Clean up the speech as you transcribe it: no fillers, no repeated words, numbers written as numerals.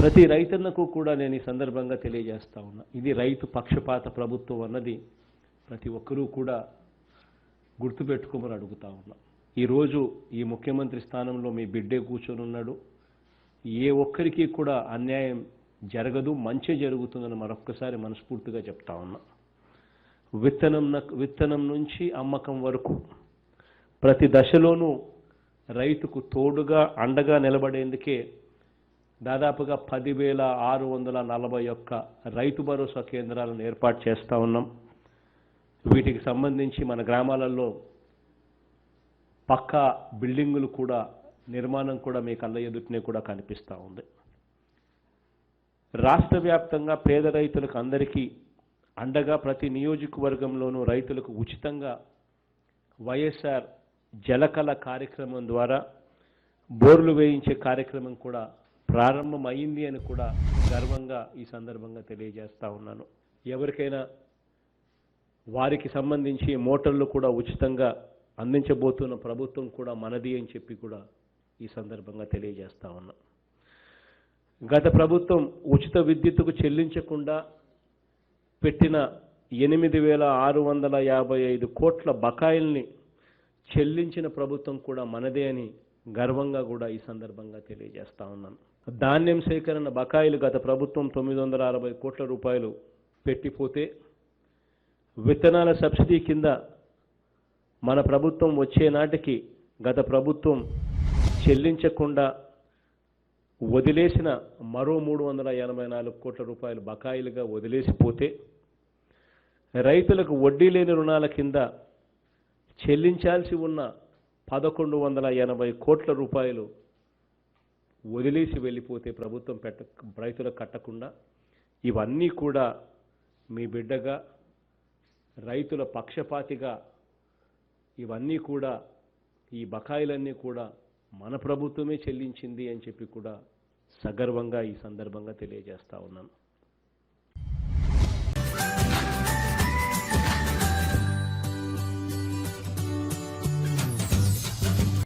ప్రతి రైతన్నకు కూడా నేను ఈ సందర్భంగా తెలియజేస్తా ఉన్నా, ఇది రైతు పక్షపాత ప్రభుత్వం అన్నది ప్రతి ఒక్కరూ కూడా గుర్తుపెట్టుకోమని అడుగుతా ఉన్నా. ఈరోజు ఈ ముఖ్యమంత్రి స్థానంలో మీ బిడ్డే కూర్చొని ఉన్నాడు. ఏ ఒక్కరికి కూడా అన్యాయం జరగదు, మంచి జరుగుతుందని మరొక్కసారి మనస్ఫూర్తిగా చెప్తా ఉన్నా. విత్తనం నుంచి అమ్మకం వరకు ప్రతి దశలోనూ రైతుకు తోడుగా అండగా నిలబడేందుకే దాదాపుగా 10,641 రైతు భరోసా కేంద్రాలను ఏర్పాటు చేస్తూ ఉన్నాం. వీటికి సంబంధించి మన గ్రామాలలో పక్కా బిల్డింగులు కూడా నిర్మాణం కూడా మీ కళ్ళ ఎదుటనే కూడా కనిపిస్తూ ఉంది. రాష్ట్ర వ్యాప్తంగా పేద రైతులకు అందరికీ అండగా ప్రతి నియోజకవర్గంలోనూ రైతులకు ఉచితంగా వైఎస్ఆర్ జలకళ కార్యక్రమం ద్వారా బోర్లు వేయించే కార్యక్రమం కూడా ప్రారంభమైంది అని కూడా గర్వంగా ఈ సందర్భంగా తెలియజేస్తా ఉన్నాను. ఎవరికైనా వారికి సంబంధించి మోటార్లు కూడా ఉచితంగా అందించబోతున్న ప్రభుత్వం కూడా మనది అని చెప్పి కూడా ఈ సందర్భంగా తెలియజేస్తా ఉన్నా. గత ప్రభుత్వం ఉచిత విద్యుత్తుకు చెల్లించకుండా పెట్టిన 8,655 కోట్ల బకాయిల్ని చెల్లించిన ప్రభుత్వం కూడా మనదే అని గర్వంగా కూడా ఈ సందర్భంగా తెలియజేస్తా ఉన్నాను. ధాన్యం సేకరణ బకాయిలు గత ప్రభుత్వం 960 కోట్ల రూపాయలు పెట్టిపోతే విత్తనాల సబ్సిడీ కింద మన ప్రభుత్వం వచ్చే నాటికి గత ప్రభుత్వం చెల్లించకుండా వదిలేసిన మరో 384 కోట్ల రూపాయలు బకాయిలుగా వదిలేసిపోతే రైతులకు వడ్డీ లేని రుణాల కింద చెల్లించాల్సి ఉన్న 1,180 కోట్ల రూపాయలు వదిలేసి వెళ్ళిపోతే ప్రభుత్వం రైతులకు కట్టకుండా ఇవన్నీ కూడా మీ బిడ్డగా రైతుల పక్షపాతిగా ఇవన్నీ కూడా ఈ బకాయిలన్నీ కూడా మన ప్రభుత్వమే చెల్లించింది అని చెప్పి కూడా సగర్వంగా ఈ సందర్భంగా తెలియజేస్తా ఉన్నాను.